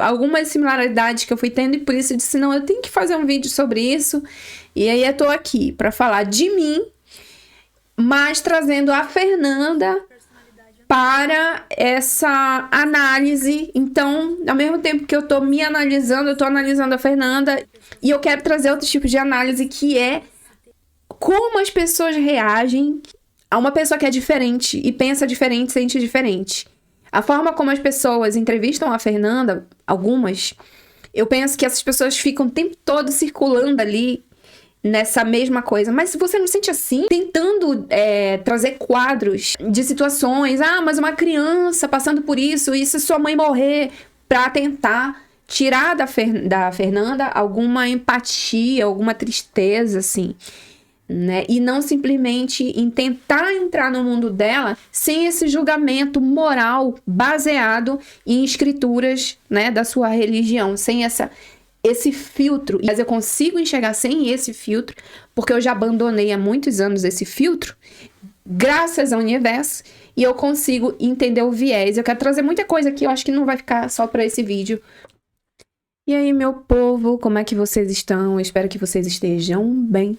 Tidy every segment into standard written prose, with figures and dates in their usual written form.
algumas similaridades que eu fui tendo, e por isso eu disse, não, eu tenho que fazer um vídeo sobre isso. E aí eu tô aqui para falar de mim, mas trazendo a Fernanda para essa análise. Então, ao mesmo tempo que eu tô me analisando, eu tô analisando a Fernanda, e eu quero trazer outro tipo de análise, que é como as pessoas reagem a uma pessoa que é diferente e pensa diferente, sente diferente. A forma como as pessoas entrevistam a Fernanda, algumas, eu penso que essas pessoas ficam o tempo todo circulando ali nessa mesma coisa. Mas se você não sente assim, tentando trazer quadros de situações, mas uma criança passando por isso, e se sua mãe morrer, pra tentar tirar da Fernanda alguma empatia, alguma tristeza, assim, né? E não simplesmente em tentar entrar no mundo dela sem esse julgamento moral baseado em escrituras, né, da sua religião, sem esse filtro. Mas eu consigo enxergar sem esse filtro, porque eu já abandonei há muitos anos esse filtro, graças ao universo, e eu consigo entender o viés. Eu quero trazer muita coisa aqui, eu acho que não vai ficar só para esse vídeo. E aí, meu povo, como é que vocês estão? Eu espero que vocês estejam bem.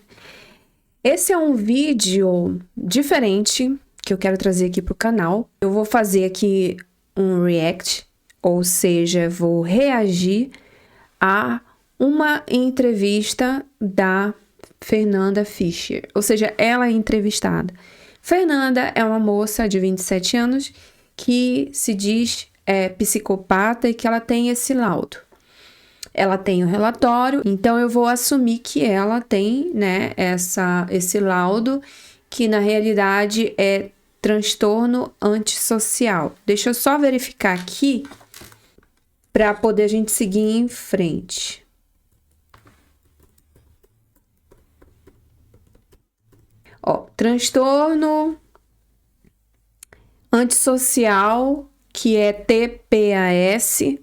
Esse é um vídeo diferente que eu quero trazer aqui pro canal. Eu vou fazer aqui um react, ou seja, vou reagir a uma entrevista da Fernanda Fischer, ou seja, ela é entrevistada. Fernanda é uma moça de 27 anos que se diz psicopata e que ela tem esse laudo. Ela tem o relatório, então eu vou assumir que ela tem, né, esse laudo, que na realidade é transtorno antissocial. Deixa eu só verificar aqui para poder a gente seguir em frente. Ó, transtorno antissocial, que é TPAS,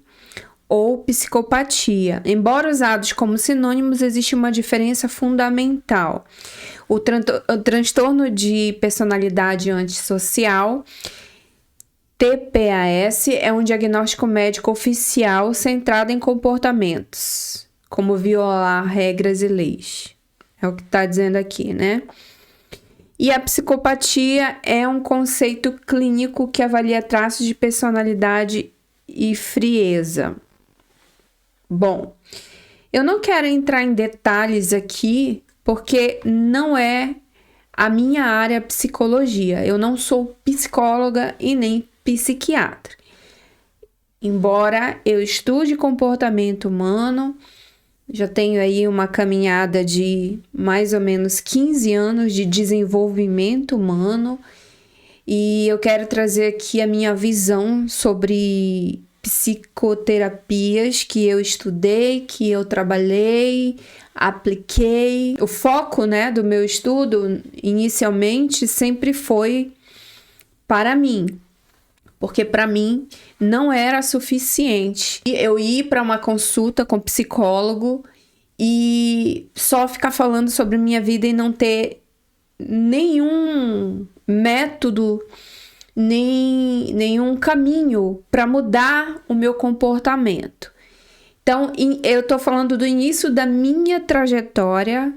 ou psicopatia. Embora usados como sinônimos, existe uma diferença fundamental. O transtorno de personalidade antissocial, TPAS, é um diagnóstico médico oficial centrado em comportamentos, como violar regras e leis. É o que está dizendo aqui, né? E a psicopatia é um conceito clínico que avalia traços de personalidade e frieza. Bom, eu não quero entrar em detalhes aqui, porque não é a minha área psicologia. Eu não sou psicóloga e nem psiquiatra. Embora eu estude comportamento humano, já tenho aí uma caminhada de mais ou menos 15 anos de desenvolvimento humano, e eu quero trazer aqui a minha visão sobre psicoterapias que eu estudei, que eu trabalhei, apliquei. O foco, né, do meu estudo inicialmente sempre foi para mim, porque para mim não era suficiente eu ir para uma consulta com psicólogo e só ficar falando sobre minha vida e não ter nenhum método, nenhum caminho para mudar o meu comportamento. Então, eu tô falando do início da minha trajetória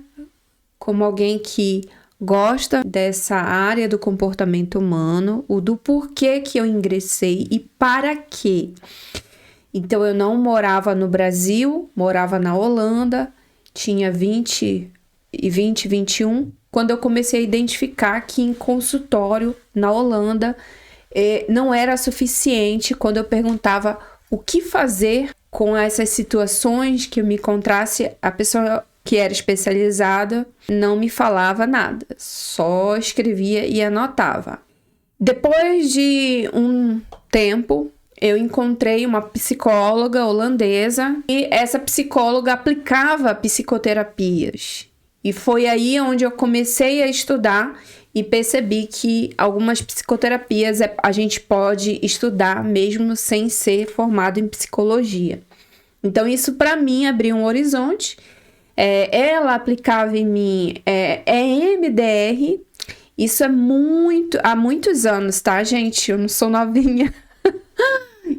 como alguém que gosta dessa área do comportamento humano, do porquê que eu ingressei e para quê. Então, eu não morava no Brasil, morava na Holanda, tinha 21, quando eu comecei a identificar que em consultório na Holanda não era suficiente quando eu perguntava o que fazer com essas situações que eu me encontrasse. A pessoa que era especializada não me falava nada, só escrevia e anotava. Depois de um tempo, eu encontrei uma psicóloga holandesa e essa psicóloga aplicava psicoterapias. E foi aí onde eu comecei a estudar e percebi que algumas psicoterapias a gente pode estudar mesmo sem ser formado em psicologia. Então isso para mim abriu um horizonte. Ela aplicava em mim EMDR. Isso há muitos anos, tá, gente? Eu não sou novinha.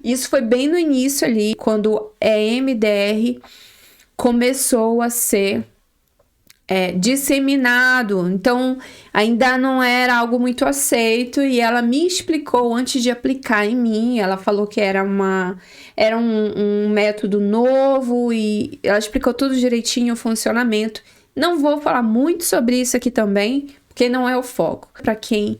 Isso foi bem no início ali, quando a MDR começou a ser disseminado, então ainda não era algo muito aceito, e ela me explicou antes de aplicar em mim. Ela falou que era um método novo, e ela explicou tudo direitinho, o funcionamento. Não vou falar muito sobre isso aqui também, porque não é o foco. Para quem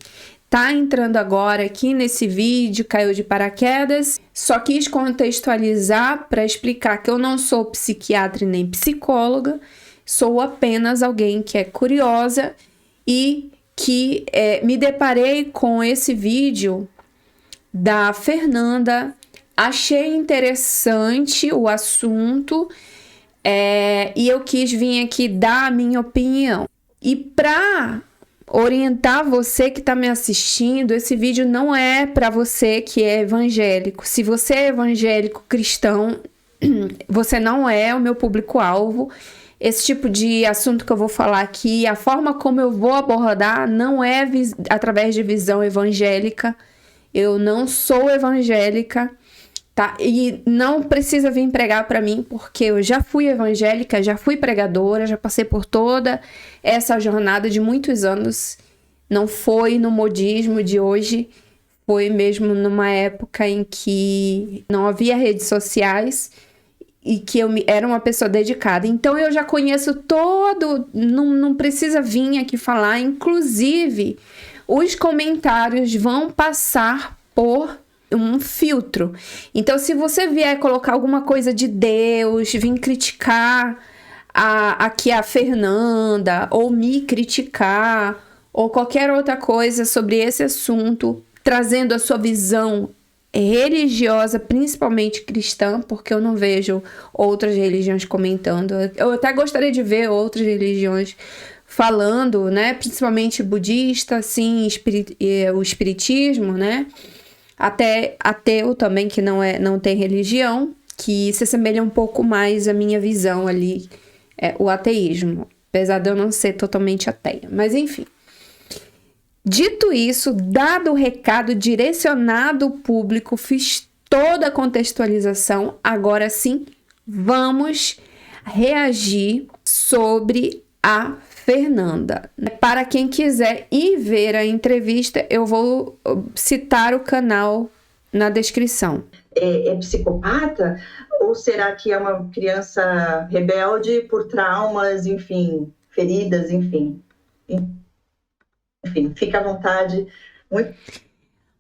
tá entrando agora aqui nesse vídeo, caiu de paraquedas, só quis contextualizar para explicar que eu não sou psiquiatra e nem psicóloga, sou apenas alguém que é curiosa e que me deparei com esse vídeo da Fernanda, achei interessante o assunto, e eu quis vir aqui dar a minha opinião. E para orientar você que está me assistindo, esse vídeo não é para você que é evangélico. Se você é evangélico cristão, você não é o meu público-alvo. Esse tipo de assunto que eu vou falar aqui, a forma como eu vou abordar não é através de visão evangélica. Eu não sou evangélica, tá? E não precisa vir pregar para mim, porque eu já fui evangélica, já fui pregadora, já passei por toda essa jornada de muitos anos. Não foi no modismo de hoje, foi mesmo numa época em que não havia redes sociais e que eu era uma pessoa dedicada. Então eu já conheço todo, não precisa vir aqui falar. Inclusive, os comentários vão passar por um filtro. Então, se você vier colocar alguma coisa de Deus, vir criticar aqui a Fernanda, ou me criticar, ou qualquer outra coisa sobre esse assunto, trazendo a sua visão religiosa, principalmente cristã, porque eu não vejo outras religiões comentando. Eu até gostaria de ver outras religiões falando, né? Principalmente budista, assim, o espiritismo, né? Até ateu também, que não tem religião, que se assemelha um pouco mais à minha visão ali, o ateísmo, apesar de eu não ser totalmente ateia. Mas enfim. Dito isso, dado o recado direcionado ao público, fiz toda a contextualização, agora sim, vamos reagir sobre a Fernanda. Para quem quiser ir ver a entrevista, eu vou citar o canal na descrição. É psicopata? Ou será que é uma criança rebelde por traumas, enfim, feridas, enfim? Enfim, fica à vontade.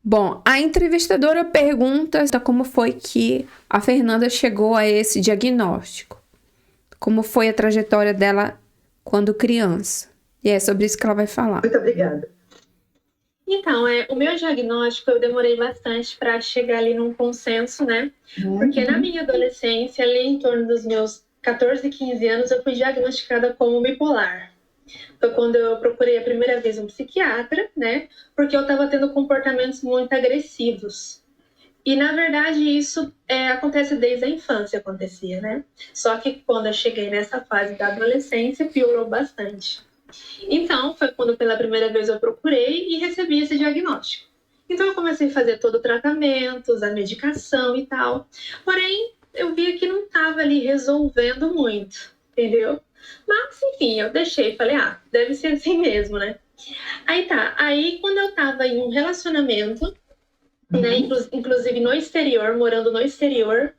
Bom, a entrevistadora pergunta como foi que a Fernanda chegou a esse diagnóstico. Como foi a trajetória dela quando criança. E é sobre isso que ela vai falar. Muito obrigada. Então, o meu diagnóstico eu demorei bastante para chegar ali num consenso, né? Porque na minha adolescência, ali em torno dos meus 14, 15 anos, eu fui diagnosticada como bipolar. Foi quando eu procurei a primeira vez um psiquiatra, né? Porque eu estava tendo comportamentos muito agressivos. E, na verdade, isso acontece desde a infância, acontecia, né? Só que quando eu cheguei nessa fase da adolescência, piorou bastante. Então, foi quando pela primeira vez eu procurei e recebi esse diagnóstico. Então, eu comecei a fazer todo o tratamento, a medicação e tal. Porém, eu via que não estava ali resolvendo muito, entendeu? Mas, enfim, eu deixei, falei, deve ser assim mesmo, né? Aí tá, aí quando eu tava em um relacionamento, né, inclusive no exterior, morando no exterior,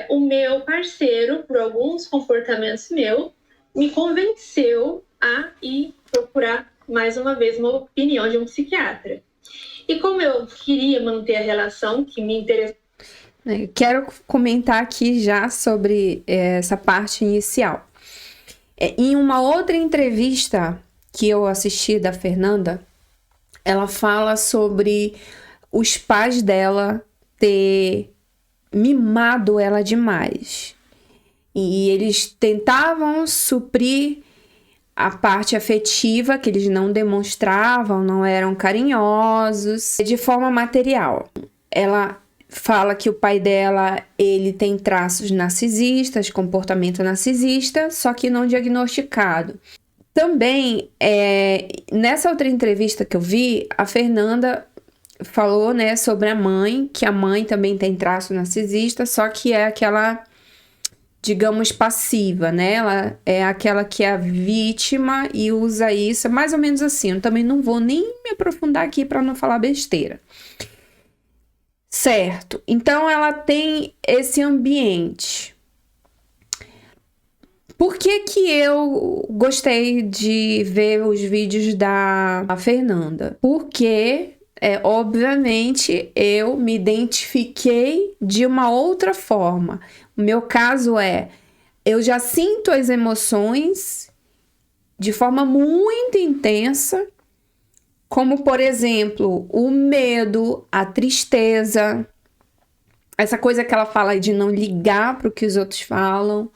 o meu parceiro, por alguns comportamentos meus, me convenceu a ir procurar mais uma vez uma opinião de um psiquiatra. E como eu queria manter a relação que me interessou, quero comentar aqui já sobre essa parte inicial. Em uma outra entrevista que eu assisti da Fernanda, ela fala sobre os pais dela ter mimado ela demais. E eles tentavam suprir a parte afetiva que eles não demonstravam, não eram carinhosos, de forma material. Ela fala que o pai dela, ele tem traços narcisistas, comportamento narcisista, só que não diagnosticado. Também, nessa outra entrevista que eu vi, a Fernanda falou, né, sobre a mãe, que a mãe também tem traço narcisista, só que é aquela, digamos, passiva, né? Ela é aquela que é a vítima e usa isso, mais ou menos assim. Eu também não vou nem me aprofundar aqui para não falar besteira. Certo. Então, ela tem esse ambiente. Por que que eu gostei de ver os vídeos da Fernanda? Porque, obviamente, eu me identifiquei de uma outra forma. O meu caso eu já sinto as emoções de forma muito intensa, como, por exemplo, o medo, a tristeza, essa coisa que ela fala de não ligar para o que os outros falam.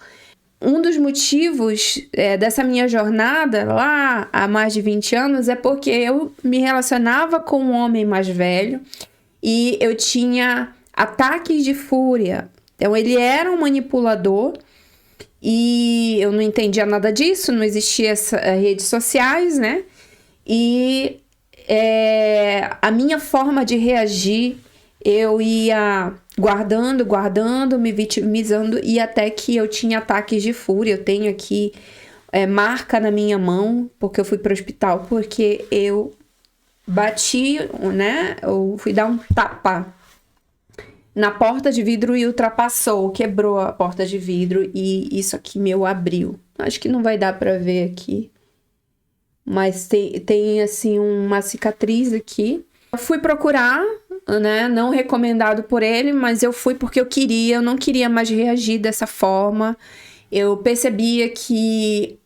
Um dos motivos dessa minha jornada lá há mais de 20 anos é porque eu me relacionava com um homem mais velho e eu tinha ataques de fúria. Então, ele era um manipulador e eu não entendia nada disso, não existia redes sociais, né? E a minha forma de reagir, eu ia guardando, me vitimizando, e até que eu tinha ataques de fúria. Eu tenho aqui marca na minha mão, porque eu fui para o hospital, porque eu bati, né? Eu fui dar um tapa na porta de vidro e ultrapassou, quebrou a porta de vidro e isso aqui meu abriu. Acho que não vai dar para ver aqui, mas tem assim uma cicatriz aqui. Eu fui procurar, né? Não recomendado por ele, mas eu fui porque eu não queria mais reagir dessa forma. Eu percebia que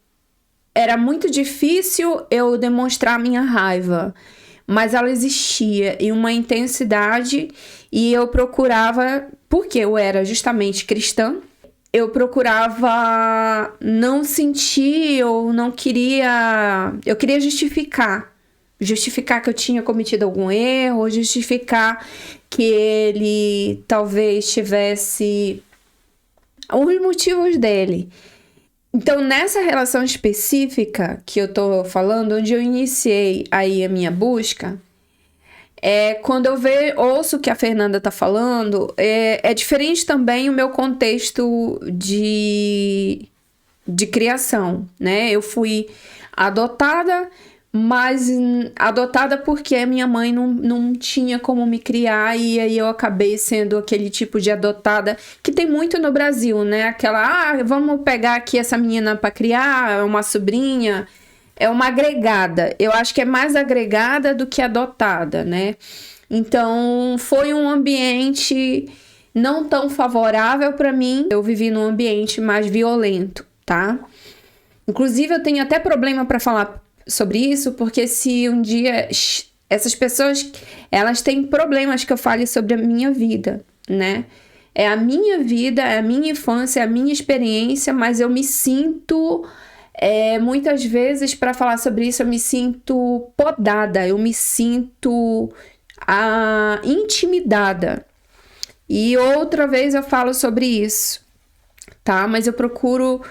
era muito difícil eu demonstrar minha raiva, mas ela existia em uma intensidade e eu procurava, porque eu era justamente cristã, eu procurava não sentir, eu queria justificar que eu tinha cometido algum erro, justificar que ele talvez tivesse os motivos dele. Então, nessa relação específica que eu tô falando, onde eu iniciei aí a minha busca, quando eu ouço o que a Fernanda tá falando, é diferente também o meu contexto de criação, né? Eu fui adotada, mas adotada porque a minha mãe não tinha como me criar, e aí eu acabei sendo aquele tipo de adotada que tem muito no Brasil, né? Aquela, vamos pegar aqui essa menina para criar, é uma sobrinha, é uma agregada. Eu acho que é mais agregada do que adotada, né? Então, foi um ambiente não tão favorável para mim. Eu vivi num ambiente mais violento, tá? Inclusive, eu tenho até problema para falar sobre isso, porque se um dia essas pessoas, elas têm problemas que eu fale sobre a minha vida, né? É a minha vida, é a minha infância, é a minha experiência, mas eu me sinto, muitas vezes, para falar sobre isso, eu me sinto podada, eu me sinto intimidada. E outra vez eu falo sobre isso, tá? Mas eu procuro,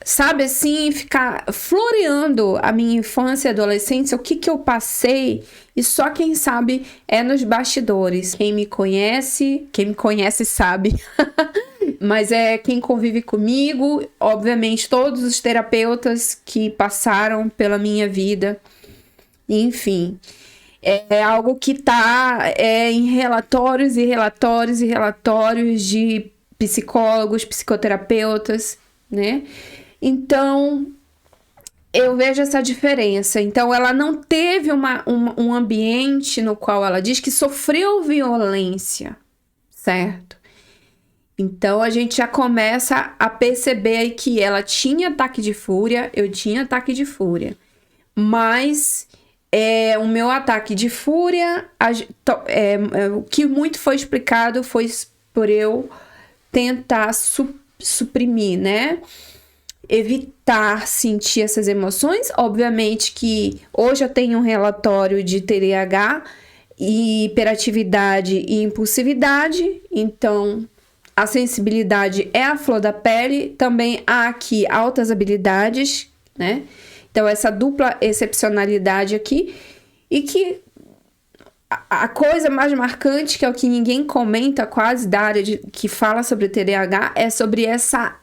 sabe assim, ficar floreando a minha infância e adolescência, o que eu passei, e só quem sabe é nos bastidores. Quem me conhece sabe, mas quem convive comigo, obviamente todos os terapeutas que passaram pela minha vida, enfim. É algo que está em relatórios e relatórios e relatórios de psicólogos, psicoterapeutas, né? Então, eu vejo essa diferença. Então, ela não teve um ambiente no qual ela diz que sofreu violência, certo? Então, a gente já começa a perceber aí que ela tinha ataque de fúria, eu tinha ataque de fúria. Mas o meu ataque de fúria, o que muito foi explicado foi por eu tentar suprimir, né? Evitar sentir essas emoções. Obviamente que hoje eu tenho um relatório de TDAH, e hiperatividade e impulsividade, então a sensibilidade é a flor da pele. Também há aqui altas habilidades, né? Então essa dupla excepcionalidade aqui, e que a coisa mais marcante, que é o que ninguém comenta quase da área que fala sobre TDAH, é sobre essa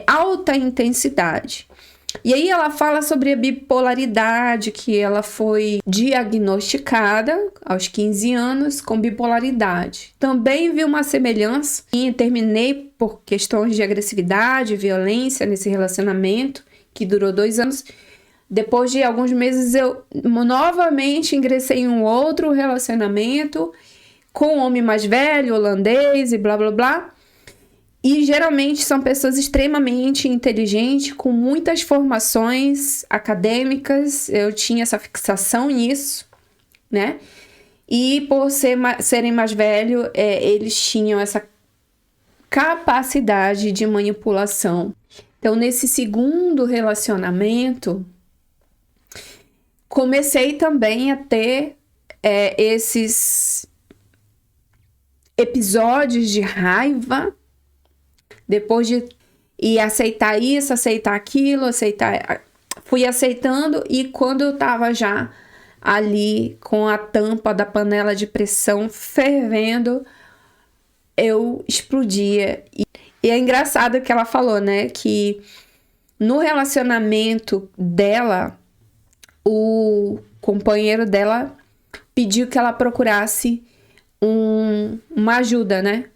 alta intensidade. E aí ela fala sobre a bipolaridade, que ela foi diagnosticada aos 15 anos com bipolaridade. Também vi uma semelhança e terminei por questões de agressividade, violência nesse relacionamento, que durou 2 anos. Depois de alguns meses eu novamente ingressei em um outro relacionamento com um homem mais velho, holandês e blá blá blá. E geralmente são pessoas extremamente inteligentes, com muitas formações acadêmicas. Eu tinha essa fixação nisso, né? E por serem mais velhos, eles tinham essa capacidade de manipulação. Então, nesse segundo relacionamento, comecei também a ter esses episódios de raiva. Depois de aceitar isso, aceitar aquilo, fui aceitando, e quando eu tava já ali com a tampa da panela de pressão fervendo, eu explodia. E é engraçado que ela falou, né, que no relacionamento dela, o companheiro dela pediu que ela procurasse uma ajuda, né?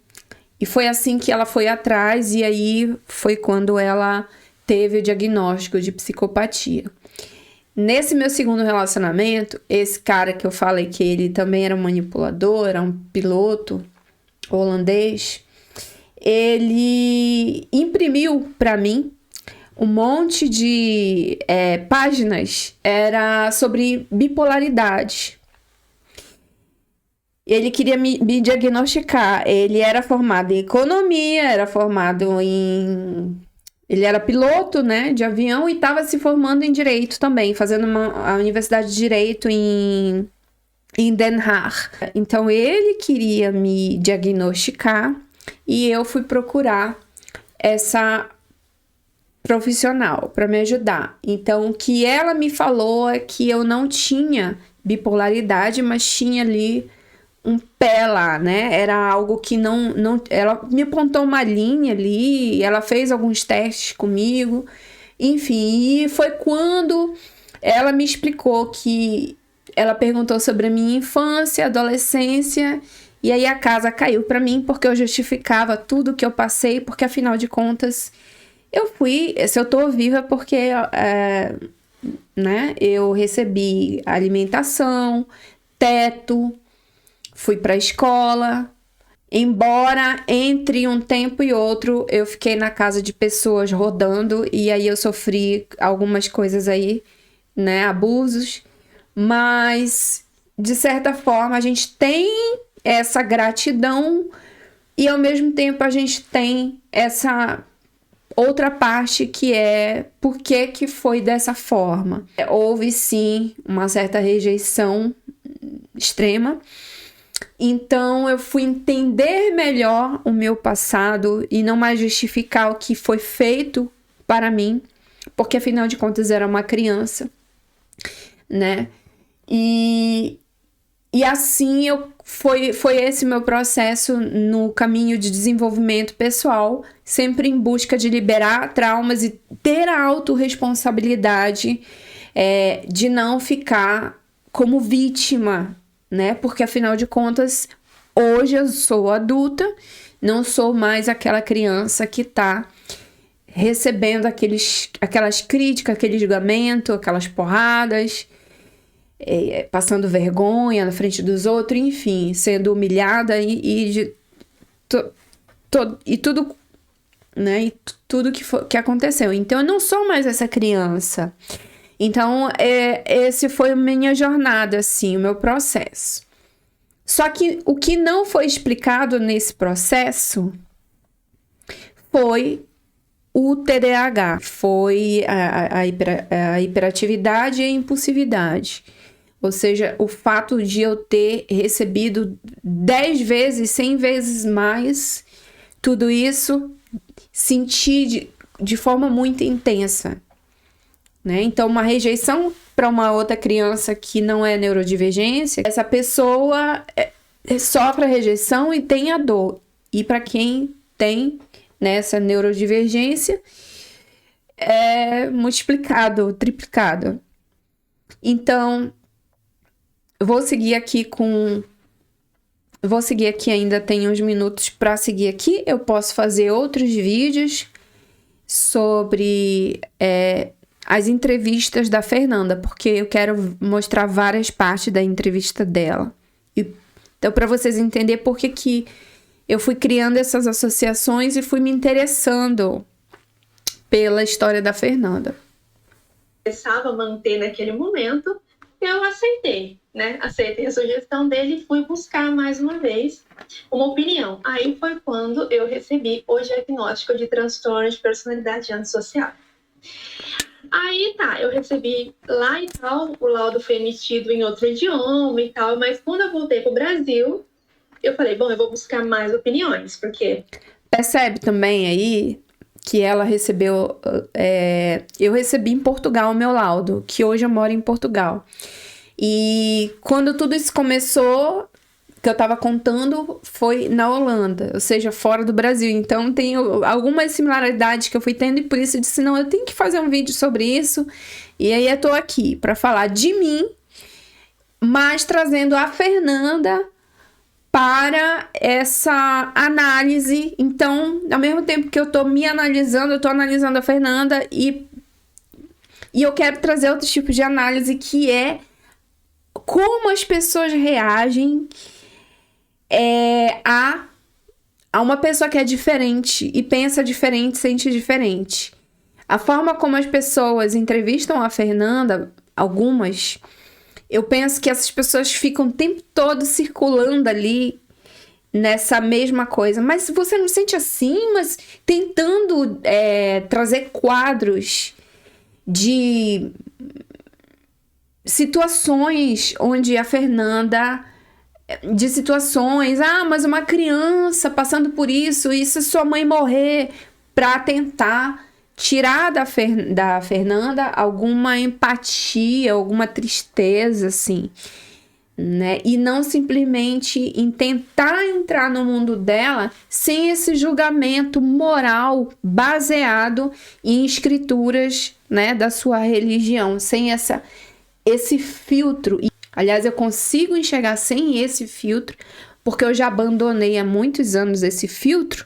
E foi assim que ela foi atrás, e aí foi quando ela teve o diagnóstico de psicopatia. Nesse meu segundo relacionamento, esse cara que eu falei que ele também era um manipulador, era um piloto holandês, ele imprimiu para mim um monte de páginas, era sobre bipolaridade. Ele queria me diagnosticar. Ele era formado em economia, ele era piloto, né, de avião, e estava se formando em direito também, fazendo a universidade de direito em Den Haag. Então ele queria me diagnosticar e eu fui procurar essa profissional para me ajudar. Então o que ela me falou é que eu não tinha bipolaridade, mas tinha ali um pé lá, né? Era algo que não... Ela me apontou uma linha ali, ela fez alguns testes comigo, enfim. E foi quando ela me explicou que... Ela perguntou sobre a minha infância, adolescência, e aí a casa caiu para mim, porque eu justificava tudo que eu passei, porque afinal de contas, se eu tô viva, porque né? Eu recebi alimentação, teto, fui para a escola, embora entre um tempo e outro eu fiquei na casa de pessoas rodando, e aí eu sofri algumas coisas aí, né, abusos, mas de certa forma a gente tem essa gratidão e ao mesmo tempo a gente tem essa outra parte que é por que foi dessa forma. Houve sim uma certa rejeição extrema. Então eu fui entender melhor o meu passado e não mais justificar o que foi feito para mim, porque afinal de contas era uma criança, né? E assim foi esse meu processo no caminho de desenvolvimento pessoal, sempre em busca de liberar traumas e ter a autorresponsabilidade de não ficar como vítima, né? Porque afinal de contas, hoje eu sou adulta, não sou mais aquela criança que tá recebendo aquelas críticas, aquele julgamento, aquelas porradas, passando vergonha na frente dos outros, enfim, sendo humilhada e tudo, né? E tudo que aconteceu. Então eu não sou mais essa criança. Então, esse foi a minha jornada, assim, o meu processo. Só que o que não foi explicado nesse processo foi o TDAH, foi a hiperatividade e a impulsividade. Ou seja, o fato de eu ter recebido 10 vezes, 100 vezes mais, tudo isso, senti de forma muito intensa. né? Então, uma rejeição para uma outra criança que não é neurodivergência, essa pessoa sofre a rejeição e tem a dor. E para quem tem, né, essa neurodivergência, é multiplicado, triplicado. Então, vou seguir aqui, ainda tem uns minutos para seguir aqui. Eu posso fazer outros vídeos sobre as entrevistas da Fernanda, porque eu quero mostrar várias partes da entrevista dela. Então, para vocês entenderem por que eu fui criando essas associações e fui me interessando pela história da Fernanda. Interessava manter naquele momento, eu aceitei, né? Aceitei a sugestão dele e fui buscar mais uma vez uma opinião. Aí foi quando eu recebi o diagnóstico de transtorno de personalidade antissocial. Aí tá, eu recebi lá e tal, o laudo foi emitido em outro idioma e tal, mas quando eu voltei pro Brasil, eu falei, bom, eu vou buscar mais opiniões, porque... Percebe também aí que ela recebeu... eu recebi em Portugal o meu laudo, que hoje eu moro em Portugal. E quando tudo isso começou, que eu tava contando, foi na Holanda, ou seja, fora do Brasil. Então, tem algumas similaridades que eu fui tendo e por isso eu disse, não, eu tenho que fazer um vídeo sobre isso. E aí eu tô aqui para falar de mim, mas trazendo a Fernanda para essa análise. Então, ao mesmo tempo que eu tô me analisando, eu tô analisando a Fernanda e eu quero trazer outro tipo de análise, que é como as pessoas reagem a uma pessoa que é diferente e pensa diferente, sente diferente. A forma como as pessoas entrevistam a Fernanda, algumas, eu penso que essas pessoas ficam o tempo todo circulando ali nessa mesma coisa. Mas você não sente assim? Mas tentando trazer quadros de situações onde a Fernanda... de situações, mas uma criança passando por isso, e se sua mãe morrer, para tentar tirar da Fernanda alguma empatia, alguma tristeza, assim, né? E não simplesmente em tentar entrar no mundo dela sem esse julgamento moral baseado em escrituras, né, da sua religião, sem esse filtro. Aliás, eu consigo enxergar sem esse filtro, porque eu já abandonei há muitos anos esse filtro,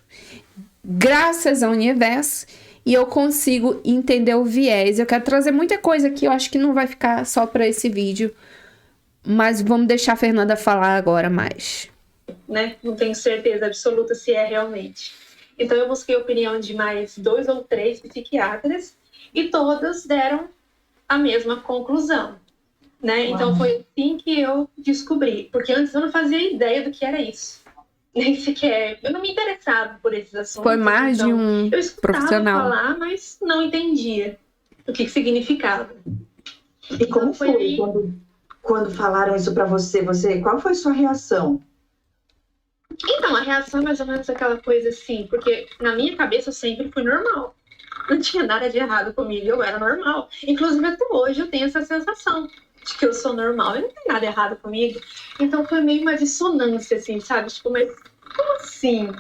graças ao universo, e eu consigo entender o viés. Eu quero trazer muita coisa aqui, eu acho que não vai ficar só para esse vídeo, mas vamos deixar a Fernanda falar agora mais. Né? Não tenho certeza absoluta se é realmente. Então, eu busquei a opinião de mais 2 ou 3 psiquiatras, e todas deram a mesma conclusão. Né? Então foi assim que eu descobri, porque antes eu não fazia ideia do que era isso, nem sequer, eu não me interessava por esses assuntos. Foi mais de um eu escutava profissional falar, mas não entendia o que significava. E como foi quando falaram isso para você, qual foi sua reação? Então, a reação é mais ou menos aquela coisa assim, porque na minha cabeça eu sempre fui normal, não tinha nada de errado comigo, eu era normal, inclusive até hoje eu tenho essa sensação de que eu sou normal, e não tem nada errado comigo. Então foi meio uma dissonância, assim, sabe? Tipo, mas como assim?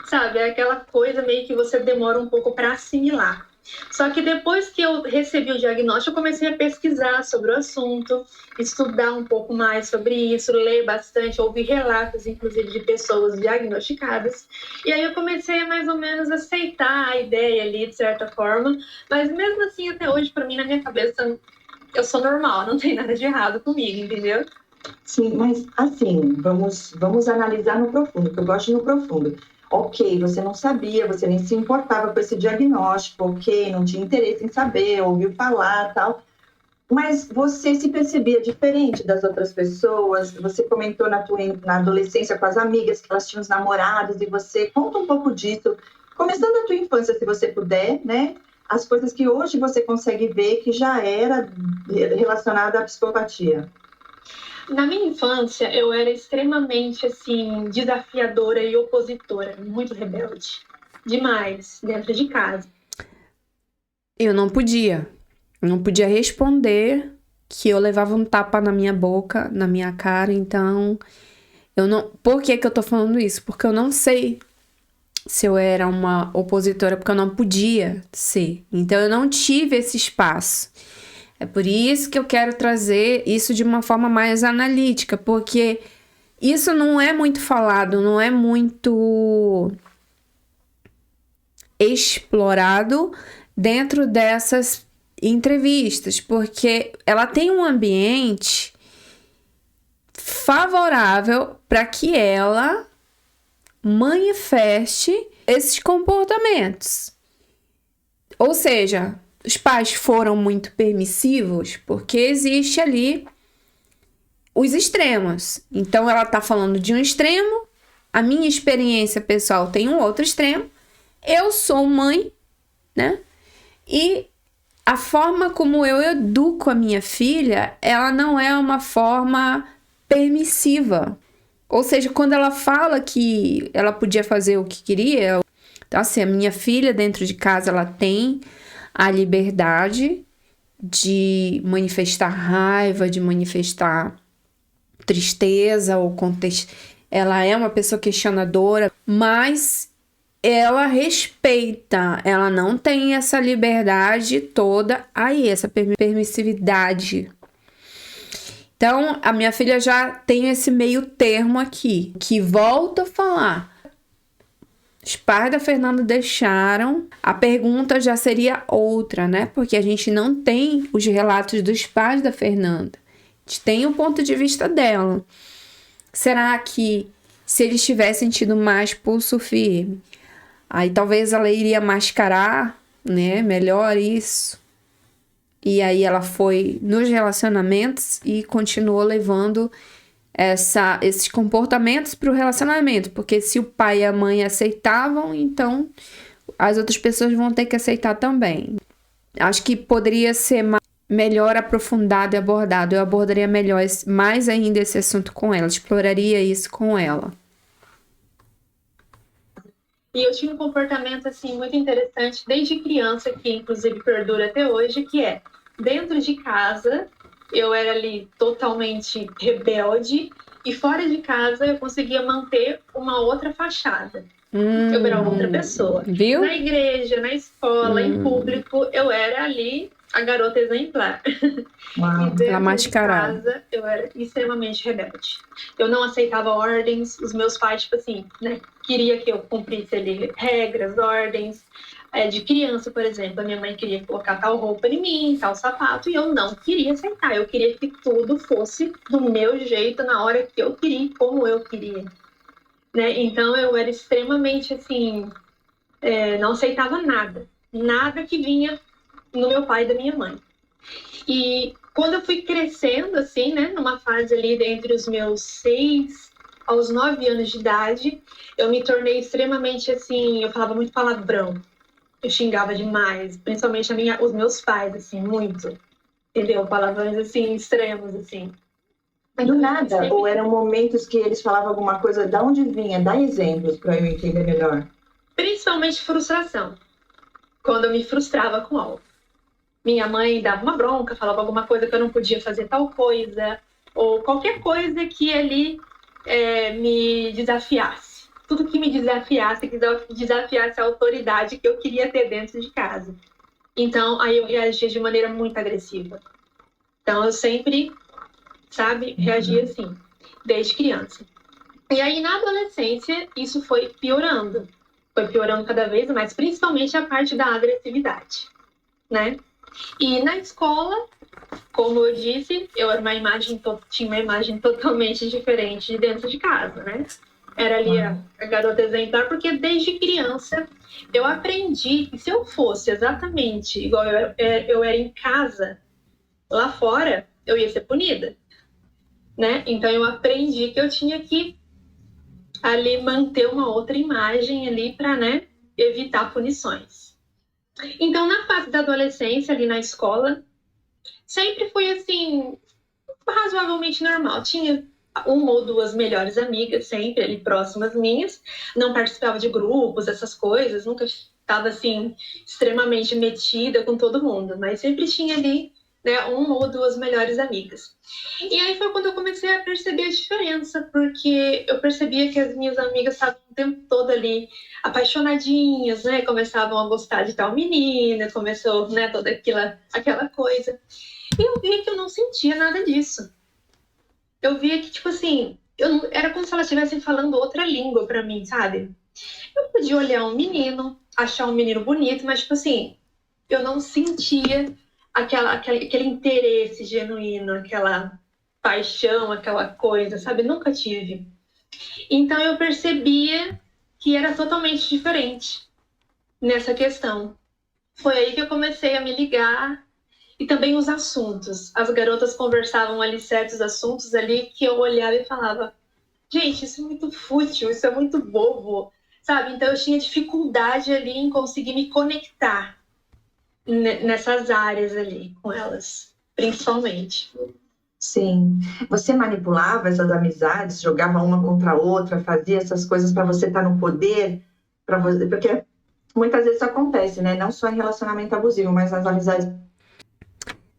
Sabe? É aquela coisa meio que você demora um pouco para assimilar. Só que depois que eu recebi o diagnóstico, eu comecei a pesquisar sobre o assunto, estudar um pouco mais sobre isso, ler bastante, ouvir relatos, inclusive, de pessoas diagnosticadas. E aí eu comecei a mais ou menos aceitar a ideia ali, de certa forma. Mas mesmo assim, até hoje, para mim, na minha cabeça, eu sou normal, não tem nada de errado comigo, entendeu? Sim, mas assim, vamos analisar no profundo, que eu gosto no profundo. Ok, você não sabia, você nem se importava com esse diagnóstico, ok, não tinha interesse em saber, ouviu falar, tal. Mas você se percebia diferente das outras pessoas? Você comentou na adolescência com as amigas que elas tinham os namorados, e você conta um pouco disso, começando a tua infância, se você puder, né? As coisas que hoje você consegue ver que já era relacionada à psicopatia. Na minha infância, eu era extremamente, assim, desafiadora e opositora, muito rebelde. Demais, dentro de casa. Eu não podia. não podia responder, que eu levava um tapa na minha boca, na minha cara. Então, eu não... Por que que eu tô falando isso? Porque eu não sei se eu era uma opositora, porque eu não podia ser. Então, eu não tive esse espaço. É por isso que eu quero trazer isso de uma forma mais analítica, porque isso não é muito falado, não é muito explorado dentro dessas entrevistas, porque ela tem um ambiente favorável para que ela manifeste esses comportamentos. Ou seja, os pais foram muito permissivos, porque existe ali os extremos. Então, ela tá falando de um extremo, a minha experiência pessoal tem um outro extremo, eu sou mãe, né? E a forma como eu educo a minha filha, ela não é uma forma permissiva. Ou seja, quando ela fala que ela podia fazer o que queria, então assim, a minha filha dentro de casa, ela tem a liberdade de manifestar raiva, de manifestar tristeza ou contexto. Ela é uma pessoa questionadora, mas ela respeita, ela não tem essa liberdade toda aí, essa permissividade. Então, a minha filha já tem esse meio termo aqui, que volta a falar. Os pais da Fernanda deixaram, a pergunta já seria outra, né? Porque a gente não tem os relatos dos pais da Fernanda. A gente tem o ponto de vista dela. Será que se eles tivessem tido mais pulso firme, aí talvez ela iria mascarar, né? Melhor isso. E aí ela foi nos relacionamentos e continuou levando esses comportamentos para o relacionamento. Porque se o pai e a mãe aceitavam, então as outras pessoas vão ter que aceitar também. Acho que poderia ser melhor aprofundado e abordado. Eu abordaria melhor, mais ainda esse assunto com ela. Exploraria isso com ela. E eu tinha um comportamento, assim, muito interessante desde criança, que inclusive perdura até hoje, que é, dentro de casa, eu era ali totalmente rebelde, e fora de casa eu conseguia manter uma outra fachada. Eu era outra pessoa. Viu? Na igreja, na escola, em público, eu era ali a garota exemplar. Uau. E dentro mascarada. de casa, eu era extremamente rebelde. Eu não aceitava ordens. Os meus pais, tipo assim, né, queria que eu cumprisse ali regras, ordens. De criança, por exemplo, a minha mãe queria colocar tal roupa em mim, tal sapato, e eu não queria aceitar. Eu queria que tudo fosse do meu jeito, na hora que eu queria, como eu queria. Né? Então, eu era extremamente, assim, não aceitava nada. Nada que vinha no meu pai e da minha mãe. E quando eu fui crescendo, assim, né, numa fase ali entre os meus 6 aos 9 anos de idade, eu me tornei extremamente, assim, eu falava muito palavrão. Eu xingava demais, principalmente os meus pais, assim, muito. Entendeu? Palavrões, assim, extremos, assim. Do nada? Ou eram momentos que eles falavam alguma coisa? Da onde vinha? Dá exemplos para eu entender melhor. Principalmente frustração. Quando eu me frustrava com algo. Minha mãe dava uma bronca, falava alguma coisa que eu não podia fazer tal coisa, ou qualquer coisa que ali me desafiasse. Tudo que me desafiasse, que desafiasse a autoridade que eu queria ter dentro de casa. Então, aí eu reagia de maneira muito agressiva. Então, eu sempre, sabe, reagia assim, desde criança. E aí, na adolescência, isso foi piorando. Foi piorando cada vez mais, principalmente a parte da agressividade, né? E na escola, como eu disse, eu era tinha uma imagem totalmente diferente de dentro de casa, né? Era ali a garota exemplar, porque desde criança eu aprendi que se eu fosse exatamente igual eu era em casa, lá fora, eu ia ser punida, né? Então eu aprendi que eu tinha que ali manter uma outra imagem ali para, né, evitar punições. Então, na fase da adolescência, ali na escola, sempre fui, assim, razoavelmente normal. Tinha uma ou duas melhores amigas, sempre ali próximas minhas. Não participava de grupos, essas coisas. Nunca estava assim, extremamente metida com todo mundo, mas sempre tinha ali, né, uma ou duas melhores amigas. E aí foi quando eu comecei a perceber a diferença, porque eu percebia que as minhas amigas estavam o tempo todo ali apaixonadinhas, né? Começavam a gostar de tal menina, começou, né, toda aquela coisa. E eu via que eu não sentia nada disso. Eu via que, tipo assim, era como se elas estivessem falando outra língua pra mim, sabe? Eu podia olhar um menino, achar um menino bonito, mas, tipo assim, eu não sentia aquele interesse genuíno, aquela paixão, aquela coisa, sabe? Nunca tive. Então eu percebia que era totalmente diferente nessa questão. Foi aí que eu comecei a me ligar. E também os assuntos. As garotas conversavam ali certos assuntos ali que eu olhava e falava, gente, isso é muito fútil, isso é muito bobo, sabe? Então eu tinha dificuldade ali em conseguir me conectar nessas áreas ali com elas, principalmente. Sim. Você manipulava essas amizades, jogava uma contra a outra, fazia essas coisas para você estar no poder, para você, porque muitas vezes isso acontece, né? Não só em relacionamento abusivo, mas nas amizades.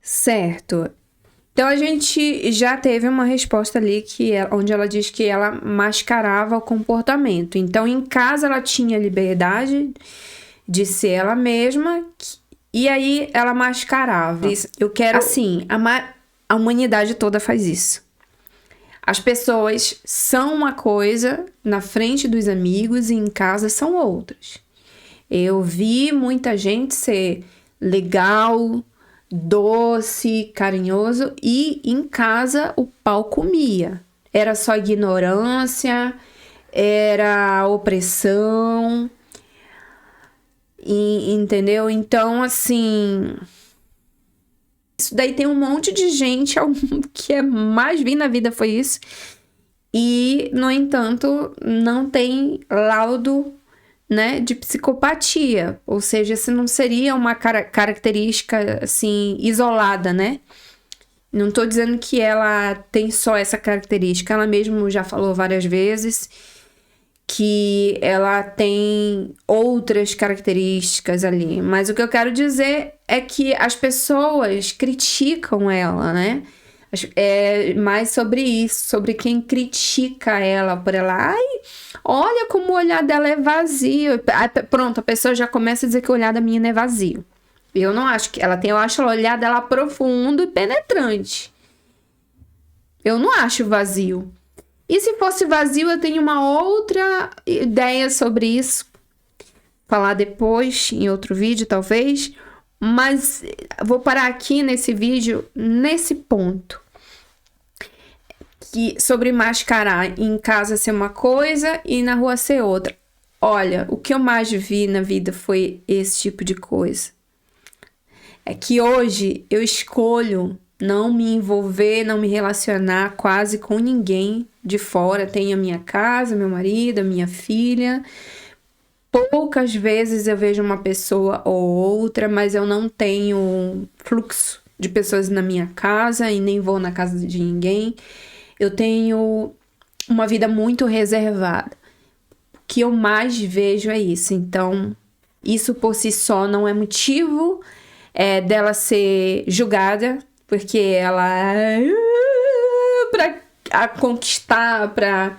Certo. Então a gente já teve uma resposta ali onde ela diz que ela mascarava o comportamento. Então em casa ela tinha liberdade de ser ela mesma e aí ela mascarava. Eu quero assim, a humanidade toda faz isso. As pessoas são uma coisa na frente dos amigos e em casa são outras. Eu vi muita gente ser legal, doce, carinhoso e em casa o pau comia. Era só ignorância, era opressão, entendeu? Então, assim, isso daí tem um monte de gente que é mais vi na vida foi isso. E, no entanto, não tem laudo, né, de psicopatia, ou seja, isso não seria uma característica assim isolada, né? Não tô dizendo que ela tem só essa característica, ela mesmo já falou várias vezes que ela tem outras características ali, mas o que eu quero dizer é que as pessoas criticam ela, né? É mais sobre isso, sobre quem critica ela por ela. Ai, olha como o olhar dela é vazio. Pronto, a pessoa já começa a dizer que o olhar da menina é vazio. Eu não acho que ela tem, eu acho o olhar dela profundo e penetrante. Eu não acho vazio. E se fosse vazio, eu tenho uma outra ideia sobre isso. Falar depois, em outro vídeo, talvez. Mas vou parar aqui nesse vídeo, nesse ponto. Sobre mascarar em casa ser uma coisa e na rua ser outra. Olha, o que eu mais vi na vida foi esse tipo de coisa. É que hoje eu escolho não me envolver, não me relacionar quase com ninguém de fora. Tenho a minha casa, meu marido, a minha filha. Poucas vezes eu vejo uma pessoa ou outra, mas eu não tenho fluxo de pessoas na minha casa e nem vou na casa de ninguém. Eu tenho uma vida muito reservada. O que eu mais vejo é isso. Então, isso por si só não é motivo dela ser julgada, porque ela para conquistar, para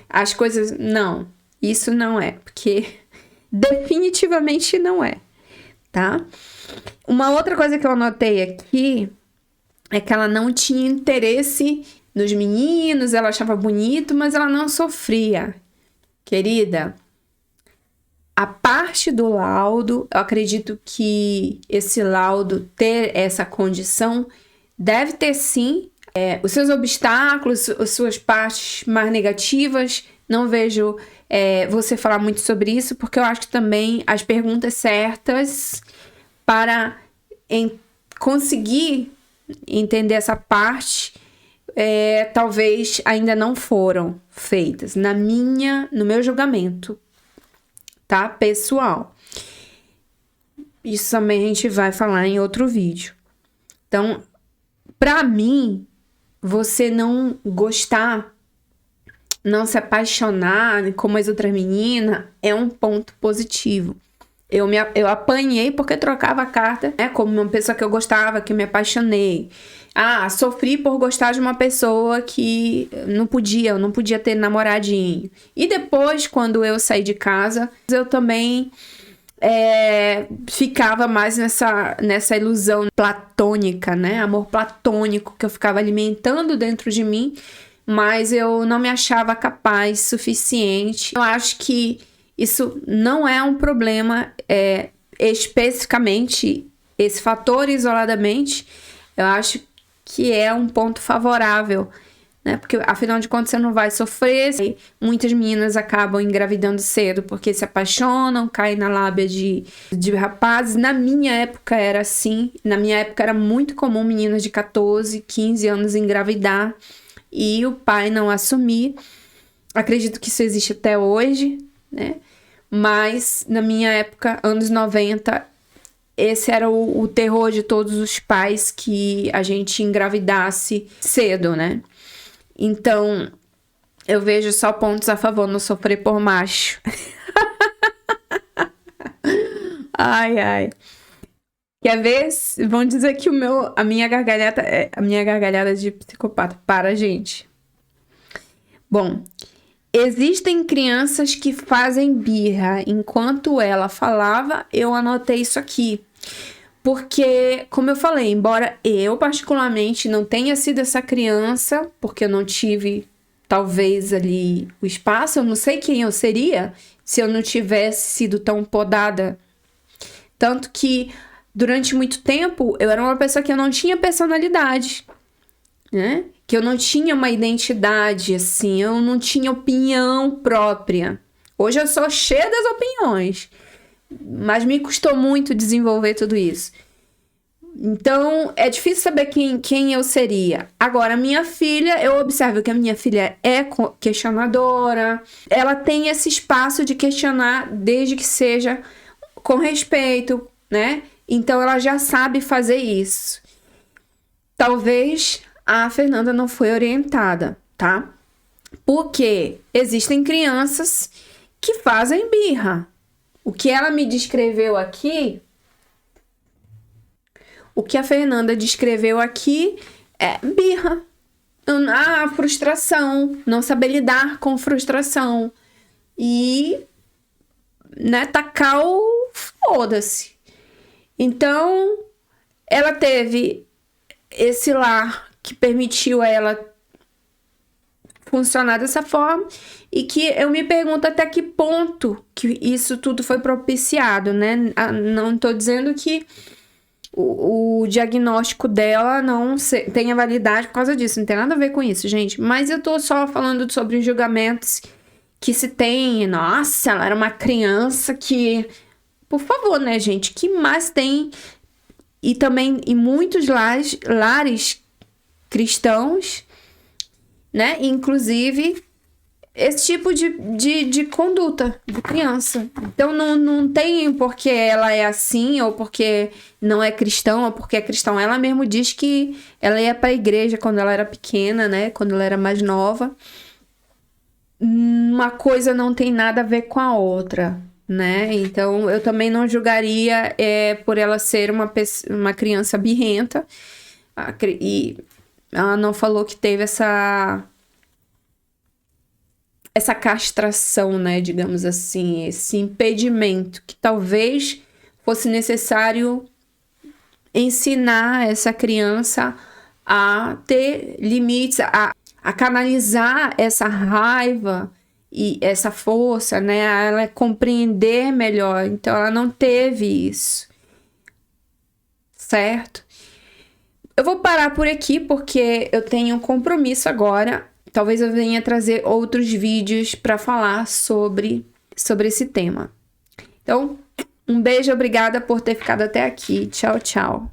as coisas. Não, isso não é, porque definitivamente não é, tá? Uma outra coisa que eu anotei aqui é que ela não tinha interesse nos meninos, ela achava bonito, mas ela não sofria. Querida, a parte do laudo, eu acredito que esse laudo ter essa condição deve ter sim os seus obstáculos, as suas partes mais negativas. Não vejo você falar muito sobre isso, porque eu acho que também as perguntas certas para conseguir entender essa parte talvez ainda não foram feitas no meu julgamento, tá? Pessoal. Isso também a gente vai falar em outro vídeo. Então, pra mim, você não gostar, não se apaixonar como as outras meninas, é um ponto positivo. Eu apanhei porque trocava carta, né? Como uma pessoa que eu gostava, que eu me apaixonei. Sofri por gostar de uma pessoa que eu não podia ter namoradinho. E depois, quando eu saí de casa, eu também ficava mais nessa ilusão platônica, né? Amor platônico que eu ficava alimentando dentro de mim, mas eu não me achava capaz suficiente. Eu acho que isso não é um problema especificamente, esse fator isoladamente, eu acho que é um ponto favorável, né? Porque, afinal de contas, você não vai sofrer. Muitas meninas acabam engravidando cedo porque se apaixonam, caem na lábia de rapazes. Na minha época era assim. Na minha época era muito comum meninas de 14, 15 anos engravidar e o pai não assumir. Acredito que isso existe até hoje, né? Mas na minha época, anos 90, esse era o terror de todos os pais, que a gente engravidasse cedo, né? Então, eu vejo só pontos a favor no sofrer por macho. Ai, ai. Quer ver? Vão dizer que a minha gargalhada de psicopata. Para, gente. Bom, existem crianças que fazem birra. Enquanto ela falava, eu anotei isso aqui. Porque, como eu falei, embora eu particularmente não tenha sido essa criança, porque eu não tive, talvez, ali o espaço, eu não sei quem eu seria se eu não tivesse sido tão podada. Tanto que, durante muito tempo, eu era uma pessoa que eu não tinha personalidade, né? Que eu não tinha uma identidade, assim, eu não tinha opinião própria. Hoje eu sou cheia das opiniões, mas me custou muito desenvolver tudo isso. Então, é difícil saber quem eu seria. Agora, minha filha, eu observo que a minha filha é questionadora. Ela tem esse espaço de questionar desde que seja com respeito, né? Então, ela já sabe fazer isso. Talvez a Fernanda não foi orientada, tá? Porque existem crianças que fazem birra. O que ela me descreveu aqui, o que a Fernanda descreveu aqui é birra. Frustração, não saber lidar com frustração. E, né, tacar o foda-se. Então, ela teve esse lar que permitiu a ela funcionar dessa forma, e que eu me pergunto até que ponto que isso tudo foi propiciado, né? Não estou dizendo que o diagnóstico dela não tenha validade por causa disso, não tem nada a ver com isso, gente. Mas eu tô só falando sobre os julgamentos que se tem. Nossa, ela era uma criança que... Por favor, né, gente? Que mais tem? E também em muitos lares cristãos, né? Inclusive, esse tipo de conduta de criança. Então, não tem porque ela é assim, ou porque não é cristão, ou porque é cristão. Ela mesmo diz que ela ia para a igreja quando ela era pequena, né? Quando ela era mais nova. Uma coisa não tem nada a ver com a outra, né? Então, eu também não julgaria por ela ser uma criança birrenta. E ela não falou que teve essa castração, né, digamos assim, esse impedimento, que talvez fosse necessário ensinar essa criança a ter limites, a canalizar essa raiva e essa força, né, a ela compreender melhor. Então, ela não teve isso, certo? Eu vou parar por aqui porque eu tenho um compromisso agora. Talvez eu venha trazer outros vídeos para falar sobre esse tema. Então, um beijo, obrigada por ter ficado até aqui. Tchau, tchau.